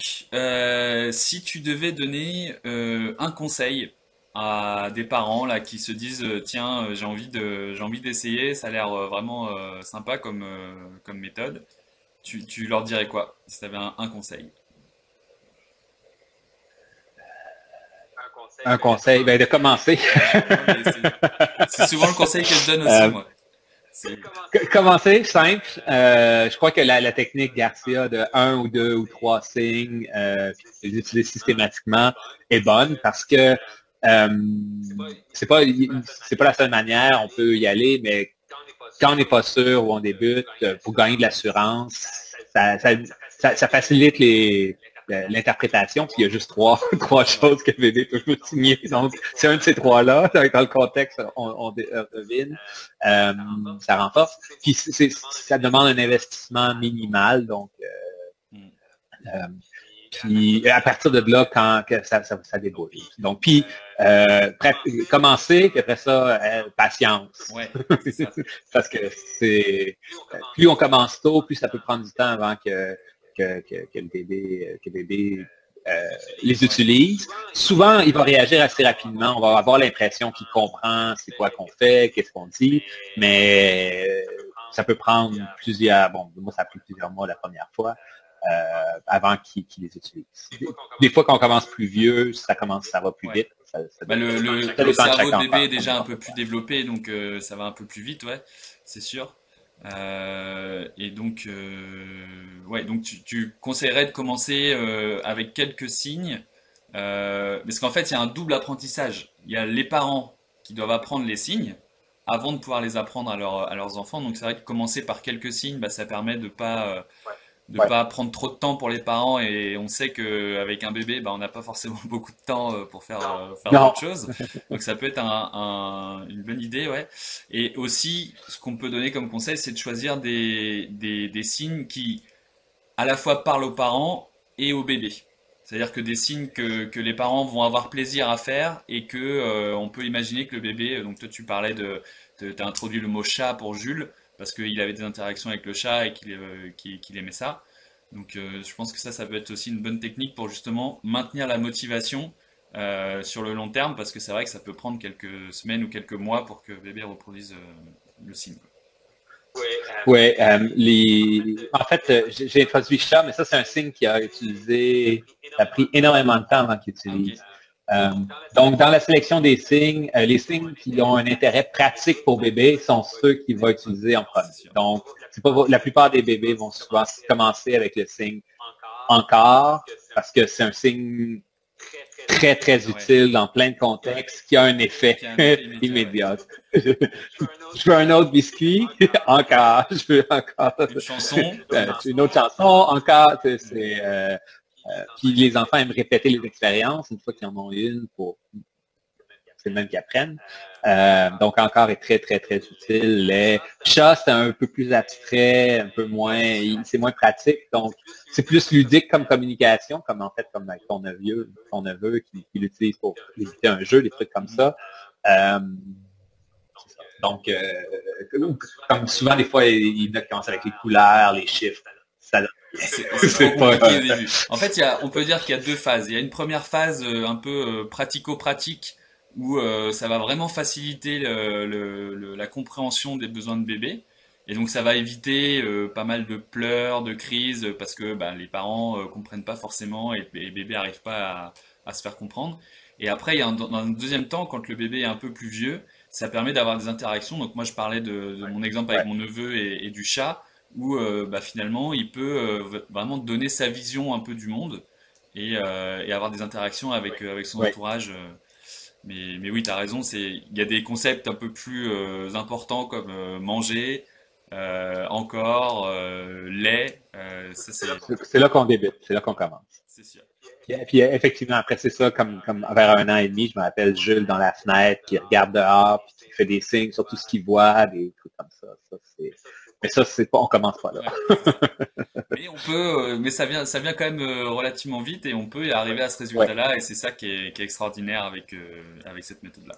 Donc, si tu devais donner un conseil à des parents là qui se disent tiens j'ai envie d'essayer, ça a l'air vraiment sympa comme méthode, tu leur dirais quoi si tu avais un conseil? Un conseil, ben de commencer. Ouais, non mais c'est souvent le conseil que je donne aussi Euh, moi. C'est Commencer simple. Je crois que la technique Garcia de un ou deux ou trois signes, puis de les utiliser systématiquement est bonne parce que euh, c'est pas c'est pas la seule manière. On peut y aller, mais quand on n'est pas sûr où on débute, pour gagner de l'assurance, ça facilite l'interprétation, puis il y a juste trois choses que bébé peut signer. Donc, c'est un de ces trois-là, dans le contexte, on devine, ça renforce. Puis ça demande un investissement minimal, donc Hmm. euh, puis à partir de là, quand que ça déboule. Donc, puis commencer, puis après ça, patience. Ouais, c'est ça. Parce que c'est plus on commence tôt, plus ça peut prendre du temps avant que le bébé les Ouais. utilise. Souvent, il va réagir assez rapidement. On va avoir l'impression qu'il comprend c'est quoi qu'on fait, qu'est-ce qu'on dit, mais ça peut prendre plusieurs, bon, moi ça a pris plusieurs mois la première fois, avant qu'ils les utilisent. Des fois, quand on commence plus vieux, ça va plus Ouais. vite. Bah, Ça le dépend de cerveau chaque de bébé enfant. est déjà un peu plus développé, donc ça va un peu plus vite, ouais, c'est sûr. Et donc, ouais, donc tu conseillerais de commencer avec quelques signes, parce qu'en fait, il y a un double apprentissage. Il y a les parents qui doivent apprendre les signes avant de pouvoir les apprendre à leurs enfants. Donc c'est vrai que commencer par quelques signes, bah, ça permet de Ouais. pas prendre trop de temps pour les parents et on sait que avec un bébé bah, on n'a pas forcément beaucoup de temps pour faire Non. d'autres choses, donc ça peut être une bonne idée, ouais. Et aussi ce qu'on peut donner comme conseil c'est de choisir des signes qui à la fois parlent aux parents et au bébé, c'est à dire que des signes que les parents vont avoir plaisir à faire et que on peut imaginer que le bébé, donc toi tu parlais t'as introduit le mot chat pour Jules parce qu'il avait des interactions avec le chat et qu'il aimait ça. Donc je pense que ça peut être aussi une bonne technique pour justement maintenir la motivation sur le long terme, parce que c'est vrai que ça peut prendre quelques semaines ou quelques mois pour que bébé reproduise le signe. Oui, en fait, j'ai introduit chat, mais ça, c'est un signe qui a utilisé, ça a pris énormément de temps avant qu'il Ah ok, utilise. Euh, donc, dans la sélection des signes, les signes qui ont un intérêt pratique pour bébé sont ceux qu'il va utiliser en premier. c'est sûr. Donc, c'est pas, la plupart des bébés vont souvent commencer avec le signe encore, parce que c'est un signe très, très Ouais, utile dans plein de contextes qui a un effet qui a un effet immédiat, ouais. immédiat. Je veux un autre biscuit, encore, je veux encore Une chanson, une autre chanson, encore, puis les enfants aiment répéter les expériences une fois qu'ils en ont une pour c'est le même qu'ils apprennent. Donc encore est très, très, très utile. Les chats, c'est un peu plus abstrait, un peu moins, c'est moins pratique. Donc, c'est plus ludique comme communication, comme en fait, comme avec ton neveu qui l'utilise pour éviter un jeu, des trucs comme mhm. ça. Euh, donc, comme souvent, des fois, il commence avec les couleurs, les chiffres. Ça, C'est trop c'est pas, compliqué au début. En fait, on peut dire qu'il y a deux phases. Il y a une première phase un peu pratico-pratique où ça va vraiment faciliter la compréhension des besoins de bébé. Et donc ça va éviter pas mal de pleurs, de crises, parce que bah, les parents comprennent pas forcément et bébé arrive pas à se faire comprendre. Et après, dans un deuxième temps, quand le bébé est un peu plus vieux, ça permet d'avoir des interactions. Donc moi, je parlais de mon exemple avec ouais. mon neveu et du chat où bah, finalement il peut vraiment donner sa vision un peu du monde et avoir des interactions avec son Ouais. entourage. Mais oui, tu as raison, il y a des concepts un peu plus importants comme manger, encore, lait, ça C'est là qu'on débute, c'est là qu'on commence. c'est sûr. Puis, effectivement, après, c'est ça, comme vers un an et demi, je me rappelle Jules dans la fenêtre qui regarde dehors, puis qui fait des signes sur tout ce qu'il voit, des trucs comme ça. Mais ça, c'est pas, on commence pas là. Ouais, c'est ça. Mais mais ça vient quand même relativement vite et on peut y arriver à ce Ouais. résultat-là et c'est ça qui est extraordinaire avec cette méthode-là.